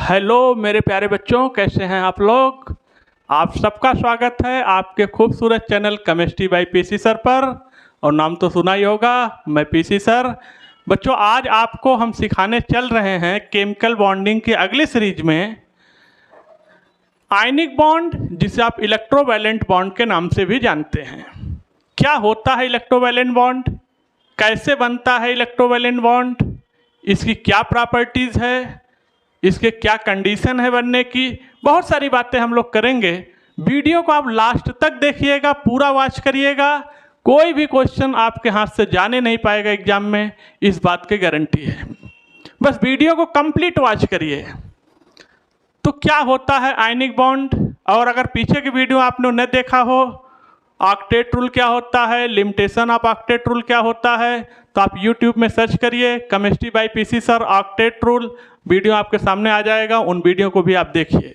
Hello मेरे प्यारे बच्चों, कैसे हैं आप लोग। आप सबका स्वागत है आपके खूबसूरत channel chemistry bye PC sir पर। और नाम तो सुना ही होगा, मैं पीसी सर। बच्चों, आज आपको हम सिखाने चल रहे हैं केमिकल बॉन्डिंग की अगली सीरीज में आयनिक बॉन्ड, जिसे आप इलेक्ट्रोवैलेंट बॉन्ड के नाम से भी जानते हैं। क्या होता है इलेक्ट्रोवैलेंट बॉन्ड, कैसे बनता है इलेक्ट्रोवैलेंट बॉन्ड, इसकी क्या प्रॉपर्टीज़ है, इसके क्या कंडीशन है बनने की, बहुत सारी बातें हम लोग करेंगे। वीडियो को आप लास्ट तक देखिएगा, पूरा वॉच करिएगा। कोई भी क्वेश्चन आपके हाथ से जाने नहीं पाएगा एग्जाम में, इस बात की गारंटी है। बस वीडियो को कंप्लीट वॉच करिए। तो क्या होता है आयनिक बॉन्ड, और अगर पीछे की वीडियो आपने न देखा हो, ऑक्टेट रूल क्या होता है, लिमिटेशन ऑफ ऑक्टेट रूल क्या होता है, तो आप YouTube में सर्च करिए chemistry bye PC sir octet rule, video आपके सामने आ जाएगा। उन वीडियो को भी आप देखिए।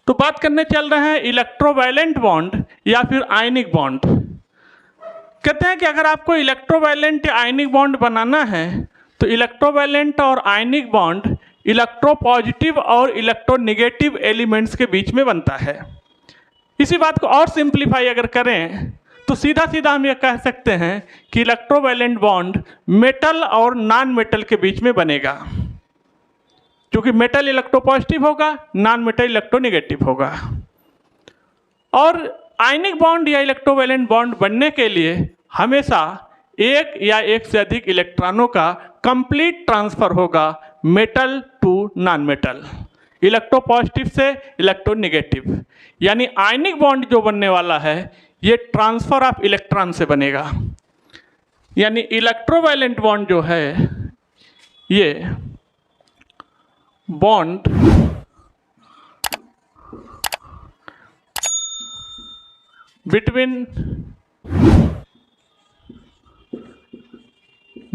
तो बात करने चल रहे हैं इलेक्ट्रोवैलेंट बॉन्ड या फिर आयनिक बॉन्ड। कहते हैं कि अगर आपको इलेक्ट्रोवैलेंट या आयनिक बॉन्ड बनाना है तो इलेक्ट्रोवैलेंट और आयनिक बॉन्ड इलेक्ट्रोपॉजिटिव और इलेक्ट्रोनेगेटिव एलिमेंट्स के बीच में बनता है। इसी बात को और सिंप्लीफाई अगर करें तो सीधा सीधा हम ये कह सकते हैं कि इलेक्ट्रोवैलेंट बॉन्ड मेटल और नॉन मेटल के बीच में बनेगा, क्योंकि मेटल इलेक्ट्रोपॉजिटिव होगा, नॉन मेटल इलेक्ट्रोनेगेटिव होगा। और आयनिक बॉन्ड या इलेक्ट्रोवैलेंट बॉन्ड बनने के लिए हमेशा एक या एक से अधिक इलेक्ट्रॉनों का कंप्लीट ट्रांसफर होगा metal to non metal, electropositive से इलेक्ट्रोनेगेटिव। यानी आयनिक बॉन्ड जो बनने वाला है ये ट्रांसफर ऑफ इलेक्ट्रॉन से बनेगा। यानी इलेक्ट्रोवैलेंट बॉन्ड जो है ये bond between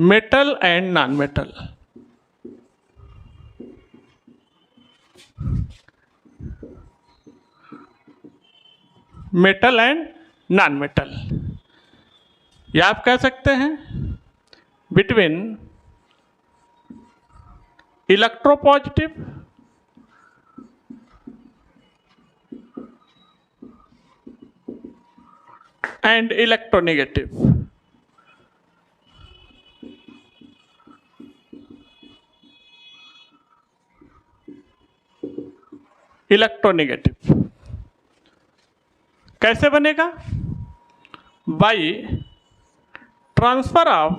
metal and non metal, metal and non metal, या आप कह सकते हैं between electropositive and electronegative. Electronegative कैसे बनेगा? बाई ट्रांसफर ऑफ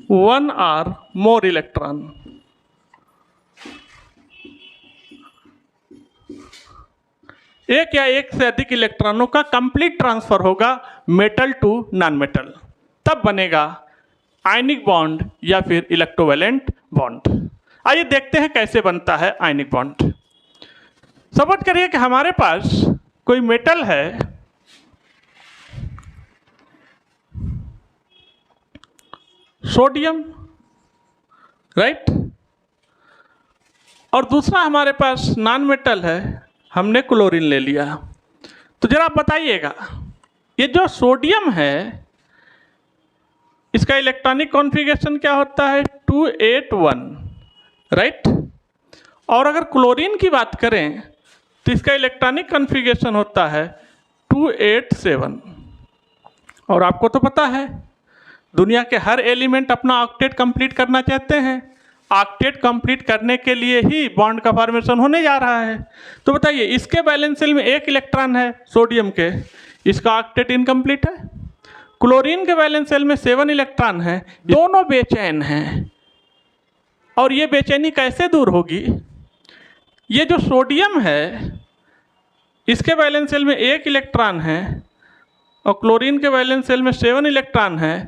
वन और मोर इलेक्ट्रॉन। एक या एक से अधिक इलेक्ट्रॉनों का कंप्लीट ट्रांसफर होगा मेटल टू नॉन मेटल, तब बनेगा आयनिक बॉन्ड या फिर इलेक्ट्रोवैलेंट बॉन्ड। आइए देखते हैं कैसे बनता है आयनिक बॉन्ड। सपोज करिए कि हमारे पास कोई मेटल है, सोडियम, राइट, और दूसरा हमारे पास नॉन मेटल है, हमने क्लोरीन ले लिया। तो जरा बताइएगा, ये जो सोडियम है इसका इलेक्ट्रॉनिक कॉन्फ़िगरेशन क्या होता है? 281, राइट। और अगर क्लोरीन की बात करें तो इसका इलेक्ट्रॉनिक कॉन्फ़िगरेशन होता है 287। और आपको तो पता है दुनिया के हर एलिमेंट अपना ऑक्टेट कंप्लीट करना चाहते हैं। ऑक्टेट कंप्लीट करने के लिए ही बॉन्ड का फॉर्मेशन होने जा रहा है। तो बताइए, इसके वैलेंस शेल में एक इलेक्ट्रॉन है सोडियम के, इसका ऑक्टेट इनकम्प्लीट है। क्लोरीन के वैलेंस शेल में 7 इलेक्ट्रॉन है, दोनों बेचैन हैं। और ये बेचैनी कैसे दूर होगी? ये जो सोडियम है इसके वैलेंस शेल में 1 इलेक्ट्रॉन है और क्लोरीन के वैलेंस शेल में 7 इलेक्ट्रॉन है,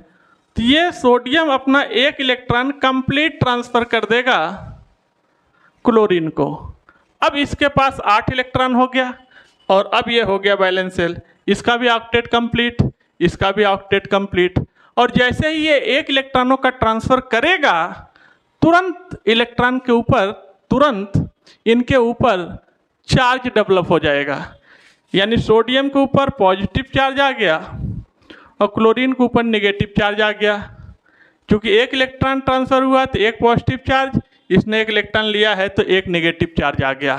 तो ये सोडियम अपना 1 इलेक्ट्रॉन कंप्लीट ट्रांसफर कर देगा क्लोरीन को। अब इसके पास 8 इलेक्ट्रॉन हो गया और अब ये हो गया वैलेंस शेल, इसका भी ऑक्टेट कंप्लीट, इसका भी ऑक्टेट कंप्लीट। और जैसे ही ये 1 इलेक्ट्रॉनों का ट्रांसफर करेगा तुरंत इलेक्ट्रॉन के ऊपर, तुरंत इनके ऊपर चार्ज डेवलप हो जाएगा। यानी सोडियम के ऊपर पॉजिटिव चार्ज आ गया और क्लोरीन के ऊपर नेगेटिव चार्ज आ गया। क्योंकि एक इलेक्ट्रॉन ट्रांसफ़र हुआ तो एक पॉजिटिव चार्ज, इसने एक इलेक्ट्रॉन लिया है तो एक नेगेटिव चार्ज आ गया।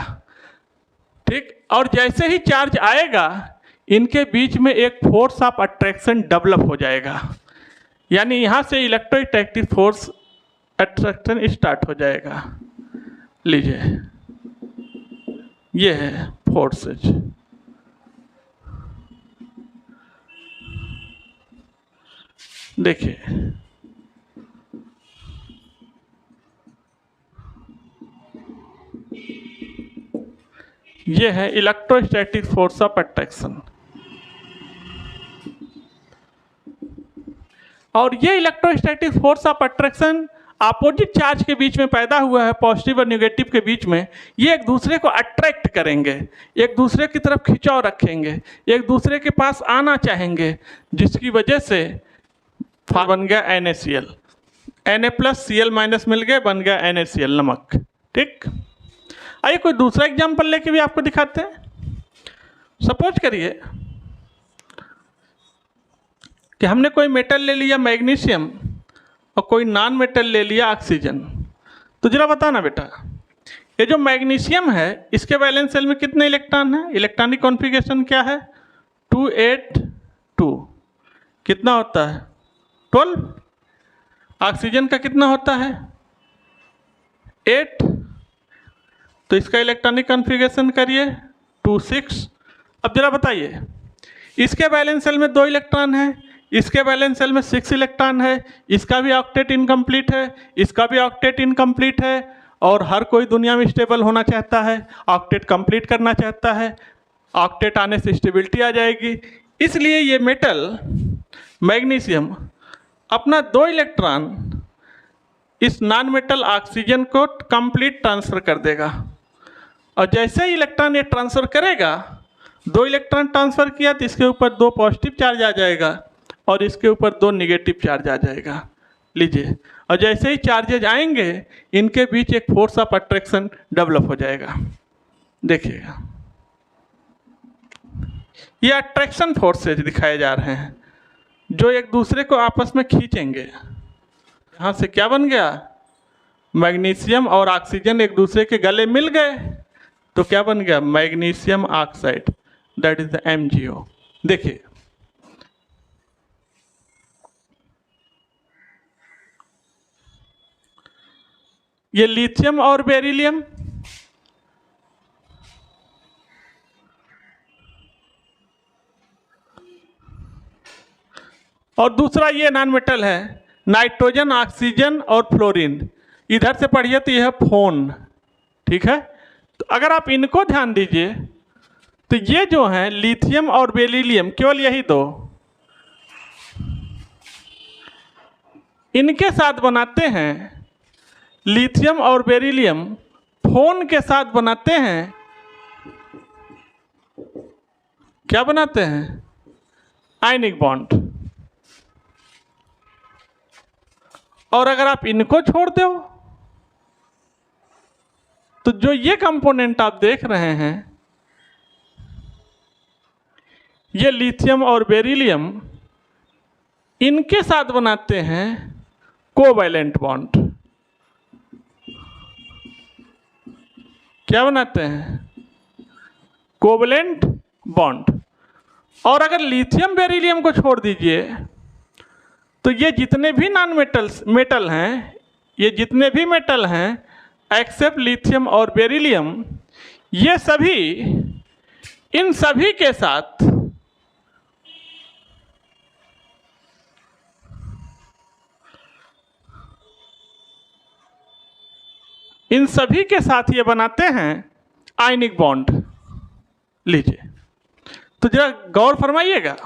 ठीक, और जैसे ही चार्ज आएगा इनके बीच में एक फोर्स ऑफ अट्रैक्शन डेवलप हो जाएगा, यानी यहाँ से इलेक्ट्रोस्टैटिक फोर्स अट्रैक्शन स्टार्ट हो जाएगा। लीजिए ये है फोर्सेज। देखिए ये है इलेक्ट्रोस्टैटिक फोर्स ऑफ अट्रैक्शन। और ये electrostatic force of attraction opposite charge के बीच में पैदा हुआ है, पॉजिटिव और नेगेटिव के बीच में। ये एक दूसरे को अट्रैक्ट करेंगे, एक दूसरे की तरफ खिंचाव रखेंगे, एक दूसरे के पास आना चाहेंगे, जिसकी वजह से बन गया NaCl, Na+Cl- मिल गए, बन गया NaCl नमक। ठीक, आइए कोई दूसरा एग्जाम्पल लेके भी आपको दिखाते हैं। सपोज करिए कि हमने कोई मेटल ले लिया मैग्नीशियम और कोई नॉन मेटल ले लिया ऑक्सीजन। तो जरा बताना बेटा, ये जो मैग्नीशियम है इसके वैलेंस शेल में कितने इलेक्ट्रॉन हैं? इलेक्ट्रॉनिक कॉन्फ़िगरेशन क्या है? 2 8 2। कितना होता है? 12। ऑक्सीजन का कितना होता है? 8। तो इसका इलेक्ट्रॉनिक कॉन्फ़िगरेशन करिए 2 6। अब जरा बताइए, इसके वैलेंस शेल में 2 इलेक्ट्रॉन है, इसके वैलेंस शेल में 6 इलेक्ट्रॉन है, इसका भी ऑक्टेट इनकम्प्लीट है, इसका भी ऑक्टेट इनकम्प्लीट है। और हर कोई दुनिया में स्टेबल होना चाहता है, ऑक्टेट कंप्लीट करना चाहता है। ऑक्टेट आने से स्टेबिलिटी आ जाएगी। इसलिए ये मेटल मैग्नीशियम अपना 2 इलेक्ट्रॉन इस नॉन मेटल ऑक्सीजन को कंप्लीट ट्रांसफ़र कर देगा। और जैसे ही इलेक्ट्रॉन ये ट्रांसफ़र करेगा, 2 इलेक्ट्रॉन ट्रांसफ़र किया तो इसके ऊपर 2 पॉजिटिव चार्ज आ जाएगा और इसके ऊपर 2 निगेटिव चार्ज आ जाएगा। लीजिए, और जैसे ही चार्जेज आएंगे इनके बीच एक फोर्स ऑफ अट्रैक्शन डेवलप हो जाएगा। देखिएगा, ये अट्रैक्शन फोर्सेज दिखाए जा रहे हैं जो एक दूसरे को आपस में खींचेंगे। यहाँ से क्या बन गया? मैग्नीशियम और ऑक्सीजन एक दूसरे के गले मिल गए तो क्या बन गया? Magnesium oxide, that is the MgO। देखिए ये लिथियम और बेरिलियम, और दूसरा ये नॉन मेटल है नाइट्रोजन, ऑक्सीजन और फ्लोरीन। इधर से पढ़िए तो यह है फोन। ठीक है, तो अगर आप इनको ध्यान दीजिए तो ये जो हैं लिथियम और बेरिलियम, केवल यही 2 इनके साथ बनाते हैं। लिथियम और बेरिलियम फोन के साथ बनाते हैं, क्या बनाते हैं? Ionic bond. और अगर आप इनको छोड़ दो तो जो ये कंपोनेंट आप देख रहे हैं, ये लिथियम और बेरिलियम इनके साथ बनाते हैं कोवैलेंट बॉन्ड। क्या बनाते हैं? Covalent bond. और अगर लिथियम बेरिलियम को छोड़ दीजिए तो ये जितने भी नॉन मेटल हैं, ये जितने भी मेटल हैं एक्सेप्ट लिथियम और बेरिलियम, ये सभी इन सभी के साथ ये बनाते हैं आयनिक बॉन्ड। लीजिए, तो जरा गौर फरमाइएगा,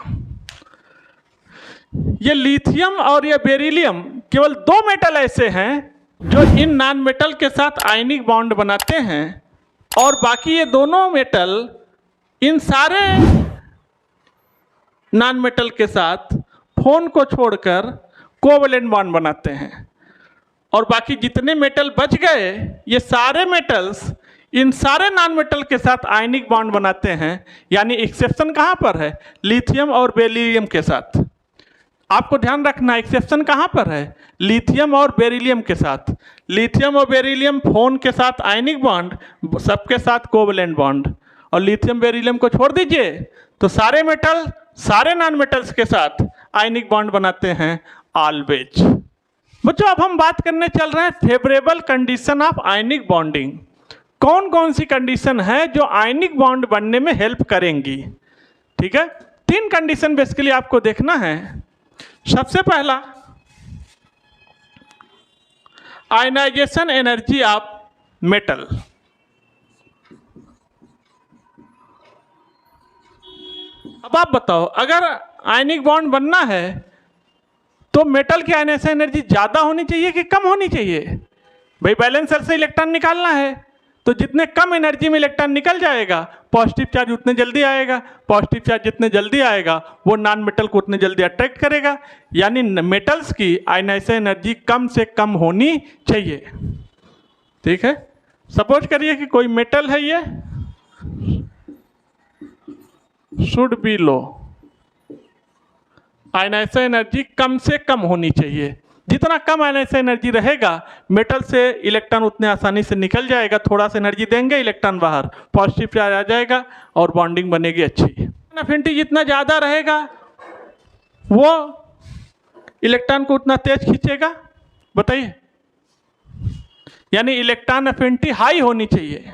ये लिथियम और ये बेरिलियम केवल 2 मेटल ऐसे हैं जो इन नॉन मेटल के साथ आयनिक बॉन्ड बनाते हैं, और बाकी ये दोनों मेटल इन सारे नॉन मेटल के साथ फोन को छोड़कर कोवैलेंट बॉन्ड बनाते हैं। और बाकी जितने मेटल बच गए, ये सारे मेटल्स इन सारे नॉन मेटल के साथ आयनिक बॉन्ड बनाते हैं। यानी एक्सेप्शन कहाँ पर है? लिथियम और बेरिलियम के साथ। आपको ध्यान रखना एक्सेप्शन कहाँ पर है, लिथियम और बेरिलियम के साथ। लिथियम और बेरिलियम फोन के साथ आयनिक बॉन्ड, सबके साथ कोवलेंट बॉन्ड। और लिथियम बेरिलियम को छोड़ दीजिए तो सारे मेटल, सारे नॉन मेटल्स के साथ आयनिक बॉन्ड बनाते हैं ऑलवेज। बच्चों अब हम बात करने चल रहे हैं favourable condition of ionic bonding. कौन कौन सी कंडीशन है जो आयनिक बॉन्ड बनने में हेल्प करेंगी। ठीक है, 3 कंडीशन बेसिकली आपको देखना है। सबसे पहला, आयनाइजेशन एनर्जी ऑफ मेटल। अब आप बताओ, अगर आयनिक बॉन्ड बनना है तो मेटल की आयनाइजेशन एनर्जी ज़्यादा होनी चाहिए कि कम होनी चाहिए। भाई बैलेंसर से इलेक्ट्रॉन निकालना है तो जितने कम एनर्जी में इलेक्ट्रॉन निकल जाएगा, पॉजिटिव चार्ज उतने जल्दी आएगा। पॉजिटिव चार्ज जितने जल्दी आएगा वो नॉन मेटल को उतने जल्दी अट्रैक्ट करेगा। यानी मेटल्स की आयनाइजेशन एनर्जी कम से कम होनी चाहिए। ठीक है, सपोज करिए कि कोई मेटल है, ये should be low, ionization energy कम से कम होनी चाहिए। जितना कम आयनाइजेशन एनर्जी रहेगा मेटल से इलेक्ट्रॉन उतने आसानी से निकल जाएगा। थोड़ा सा एनर्जी देंगे, इलेक्ट्रॉन बाहर, पॉजिटिव चार्ज आ जाएगा और बॉन्डिंग बनेगी अच्छी। अफिनिटी जितना ज़्यादा रहेगा वो इलेक्ट्रॉन को उतना तेज खींचेगा। बताइए, यानी इलेक्ट्रॉन अफिनिटी हाई होनी चाहिए।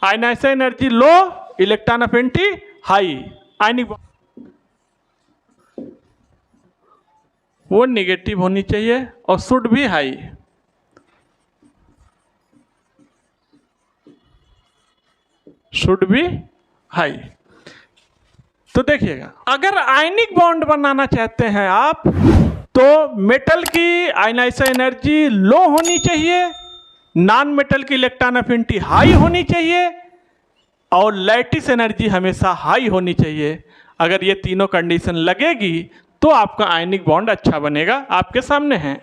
Ionization energy low, electron affinity high. Ionic वो निगेटिव होनी चाहिए और शुड भी हाई। शुड भी हाई। तो देखिएगा, अगर आयनिक बॉन्ड बनाना चाहते हैं आप तो मेटल की आयनाइजेशन एनर्जी लो होनी चाहिए, नॉन मेटल की इलेक्ट्रॉन अफिनिटी हाई होनी चाहिए और लैटिस एनर्जी हमेशा हाई होनी चाहिए। अगर ये तीनों कंडीशन लगेगी तो आपका आयनिक बॉन्ड अच्छा बनेगा। आपके सामने है,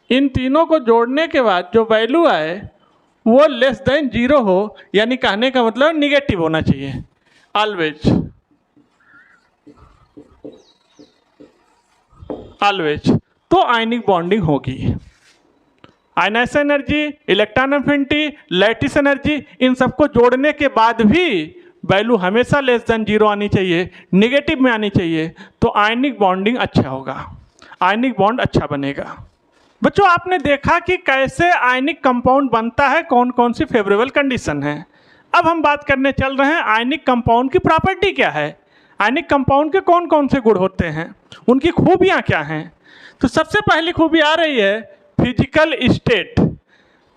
इन तीनों को जोड़ने के बाद जो वैल्यू आए वो लेस देन 0 हो, यानी कहने का मतलब निगेटिव होना चाहिए ऑलवेज। ऑलवेज तो आयनिक बॉन्डिंग होगी। Ionization energy, electron affinity, lattice energy, इन सबको जोड़ने के बाद भी वैल्यू हमेशा लेस देन 0 आनी चाहिए, निगेटिव में आनी चाहिए, तो आयनिक बॉन्डिंग अच्छा होगा, आयनिक बॉन्ड अच्छा बनेगा। बच्चों आपने देखा कि कैसे आयनिक कंपाउंड बनता है, कौन कौन सी फेवरेबल कंडीशन है। अब हम बात करने चल रहे हैं आयनिक कंपाउंड की प्रॉपर्टी क्या है, आयनिक कंपाउंड के कौन कौन से गुण होते हैं, उनकी खूबियाँ क्या हैं। तो सबसे पहली खूबी आ रही है फिजिकल स्टेट।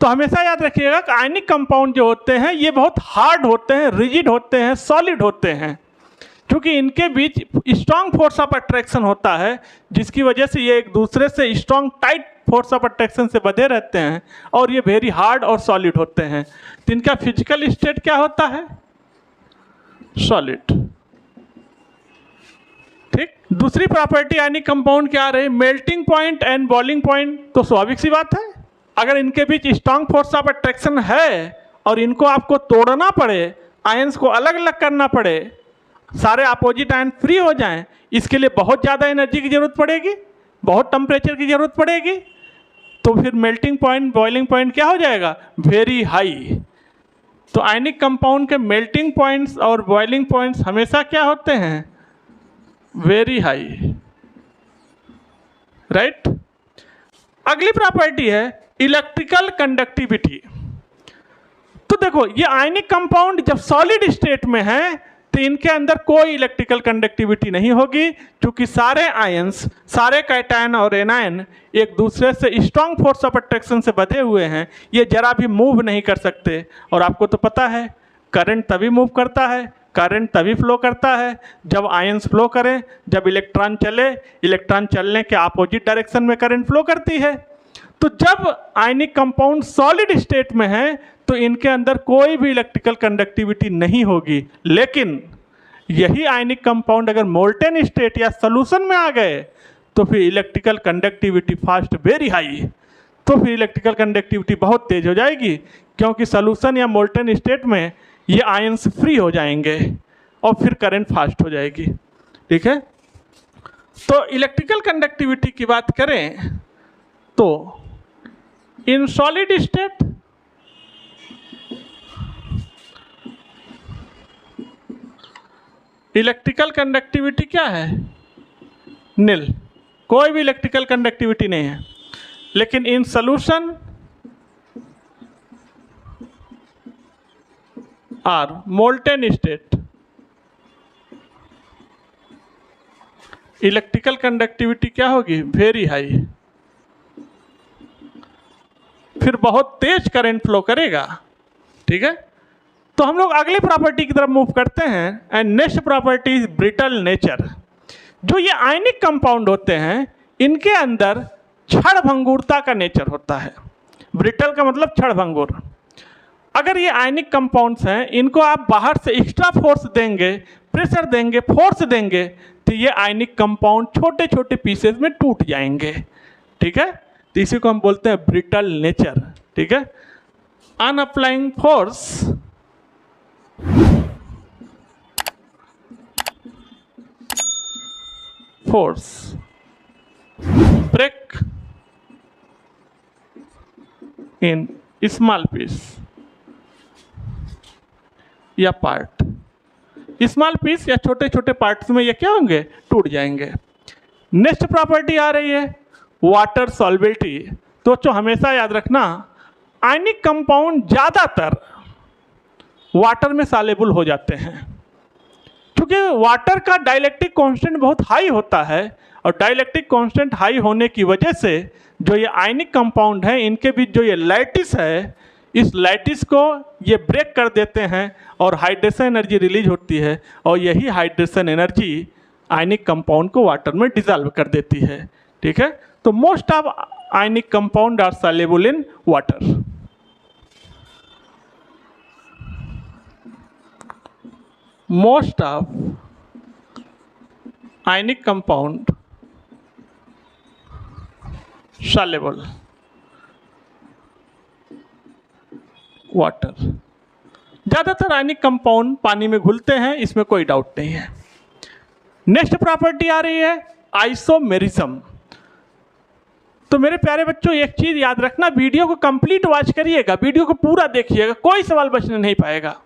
तो हमेशा याद रखिएगा कि आयनिक कंपाउंड जो होते हैं ये बहुत हार्ड होते हैं, रिजिड होते हैं, सॉलिड होते हैं, क्योंकि इनके बीच स्ट्रॉन्ग फोर्स ऑफ अट्रैक्शन होता है, जिसकी वजह से ये एक दूसरे से strong tight force of attraction से बंधे रहते हैं और ये वेरी हार्ड और सॉलिड होते हैं। तो इनका फिजिकल स्टेट क्या होता है, सॉलिड। ठीक, दूसरी प्रॉपर्टी आयनिक कंपाउंड क्या रही, melting point and boiling point. तो स्वाभाविक सी बात है, अगर इनके बीच स्ट्रॉन्ग फोर्स ऑफ अट्रैक्शन है और इनको आपको तोड़ना पड़े, आयंस को अलग अलग करना पड़े, सारे अपोजिट आयन फ्री हो जाएं, इसके लिए बहुत ज़्यादा एनर्जी की ज़रूरत पड़ेगी, बहुत टेम्परेचर की ज़रूरत पड़ेगी। तो फिर मेल्टिंग पॉइंट, बॉइलिंग पॉइंट क्या हो जाएगा, वेरी हाई। तो आयनिक कंपाउंड के मेल्टिंग पॉइंट्स और बॉइलिंग पॉइंट्स हमेशा क्या होते हैं, वेरी हाई। राइट। अगली प्रॉपर्टी है इलेक्ट्रिकल कंडक्टिविटी। तो देखो ये आयनिक कंपाउंड जब सॉलिड स्टेट में है तो इनके अंदर कोई इलेक्ट्रिकल कंडक्टिविटी नहीं होगी, क्योंकि सारे आयंस, सारे कैटायन और एनायन एक दूसरे से स्ट्रॉन्ग फोर्स ऑफ अट्रैक्शन से बंधे हुए हैं, ये जरा भी मूव नहीं कर सकते। और आपको तो पता है करंट तभी मूव करता है, करंट तभी फ्लो करता है जब आयंस फ्लो करें, जब इलेक्ट्रॉन चले, इलेक्ट्रॉन चलने के अपोजिट डायरेक्शन में करंट फ्लो करती है। तो जब आयनिक कंपाउंड सॉलिड स्टेट में है तो इनके अंदर कोई भी इलेक्ट्रिकल कंडक्टिविटी नहीं होगी। लेकिन यही आयनिक कंपाउंड अगर मोल्टेन स्टेट या सॉल्यूशन में आ गए तो फिर electrical conductivity fast very high, तो फिर इलेक्ट्रिकल कंडक्टिविटी बहुत तेज हो जाएगी, क्योंकि सॉल्यूशन या मोल्टेन स्टेट में ये आयंस फ्री हो जाएंगे और फिर करंट फास्ट हो जाएगी। ठीक है। तो इलेक्ट्रिकल कंडक्टिविटी की बात करें तो in solid state electrical conductivity क्या है? निल, कोई भी इलेक्ट्रिकल कंडक्टिविटी नहीं है। लेकिन in solution or molten state electrical conductivity क्या होगी? Very high. फिर बहुत तेज करंट फ्लो करेगा, ठीक है। तो हम लोग अगली प्रॉपर्टी की तरफ मूव करते हैं। And next property is brittle nature. जो ये आयनिक कंपाउंड होते हैं इनके अंदर क्षणभंगुरता का नेचर होता है। ब्रिटल का मतलब क्षणभंगुर। अगर ये आयनिक कंपाउंड्स हैं, इनको आप बाहर से एक्स्ट्रा फोर्स देंगे, प्रेशर देंगे, फोर्स देंगे, तो ये आयनिक कंपाउंड छोटे छोटे पीसेस में टूट जाएंगे, ठीक है। तो इसी को हम बोलते हैं ब्रिटल नेचर, ठीक है। On applying force break in small piece या पार्ट। स्मॉल पीस या छोटे छोटे पार्ट्स में ये क्या होंगे? टूट जाएंगे। नेक्स्ट प्रॉपर्टी आ रही है वाटर सॉल्बिलिटी। तो जो हमेशा याद रखना, आयनिक कंपाउंड ज़्यादातर वाटर में सॉल्युबल हो जाते हैं, क्योंकि वाटर का डाइलेक्ट्रिक कांस्टेंट बहुत हाई होता है। और डाइलेक्ट्रिक कांस्टेंट हाई होने की वजह से जो ये आयनिक कंपाउंड है इनके बीच जो ये लैटिस है, इस लैटिस को ये ब्रेक कर देते हैं और हाइड्रेशन एनर्जी रिलीज होती है। और यही हाइड्रेशन एनर्जी आयनिक कंपाउंड को वाटर में डिसॉल्व कर देती है, ठीक है। तो मोस्ट ऑफ आयनिक compound are soluble in water. Most of आयनिक कंपाउंड सॉल्युबल वाटर। ज़्यादातर आयनिक कंपाउंड पानी में घुलते हैं, इसमें कोई डाउट नहीं है। नेक्स्ट प्रॉपर्टी आ रही है आइसोमेरिज्म। तो मेरे प्यारे बच्चों एक चीज़ याद रखना, वीडियो को कंप्लीट वॉच करिएगा, वीडियो को पूरा देखिएगा, कोई सवाल बचने नहीं पाएगा।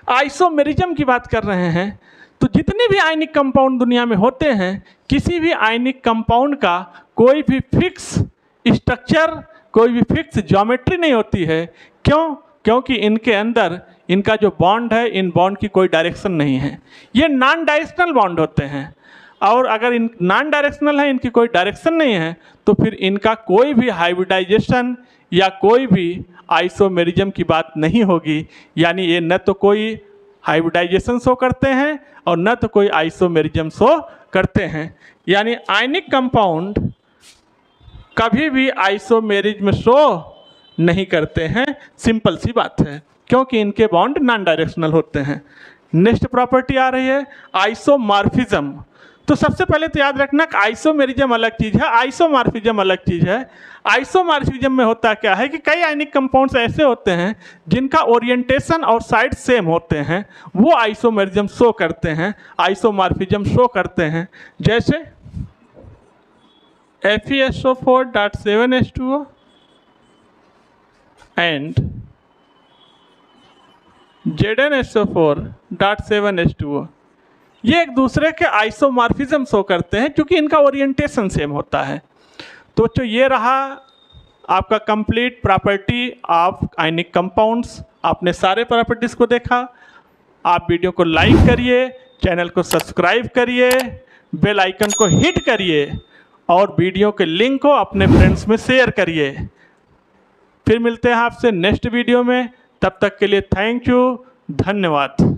आइसोमेरिज्म की बात कर रहे हैं तो जितने भी आयनिक कंपाउंड दुनिया में होते हैं, किसी भी आयनिक कंपाउंड का कोई भी फिक्स स्ट्रक्चर, कोई भी फिक्स ज्योमेट्री नहीं होती है। क्यों? क्योंकि इनके अंदर इनका जो बॉन्ड है, इन बॉन्ड की कोई डायरेक्शन नहीं है। ये नॉन डायरेक्शनल बॉन्ड होते हैं। और अगर इन नॉन डायरेक्शनल है, इनकी कोई डायरेक्शन नहीं है, तो फिर इनका कोई भी हाइब्रिडाइजेशन या कोई भी आइसोमेरिज्म की बात नहीं होगी। यानी ये न तो कोई हाइब्रिडाइजेशन शो करते हैं और न तो कोई आइसोमेरिज्म शो करते हैं। यानी आयनिक कंपाउंड कभी भी आइसोमेरिज्म शो नहीं करते हैं, सिंपल सी बात है, क्योंकि इनके बॉन्ड नॉन डायरेक्शनल होते हैं। नेक्स्ट प्रॉपर्टी आ रही है आइसोमॉर्फिज्म। तो सबसे पहले तो याद रखना कि आइसोमेरिज्म अलग चीज़ है, आइसोमॉर्फिज्म अलग चीज़ है। आइसोमॉर्फिज्म में होता क्या है कि कई आयनिक कंपाउंड्स ऐसे होते हैं जिनका ओरिएंटेशन और साइड सेम होते हैं, वो आइसोमेरिज्म शो करते हैं, आइसोमॉर्फिज्म शो करते हैं। जैसे FeSO4.7H2O एंड ZnSO4.7H2O, ये एक दूसरे के आइसोमॉर्फिज्म शो करते हैं क्योंकि इनका ओरिएंटेशन सेम होता है। तो जो ये रहा आपका complete property of ionic compounds. आपने सारे प्रॉपर्टीज़ को देखा। आप वीडियो को लाइक करिए, चैनल को सब्सक्राइब करिए, बेल आइकन को हिट करिए और वीडियो के लिंक को अपने फ्रेंड्स में शेयर करिए। फिर मिलते हैं आपसे नेक्स्ट वीडियो में, तब तक के लिए थैंक यू, धन्यवाद।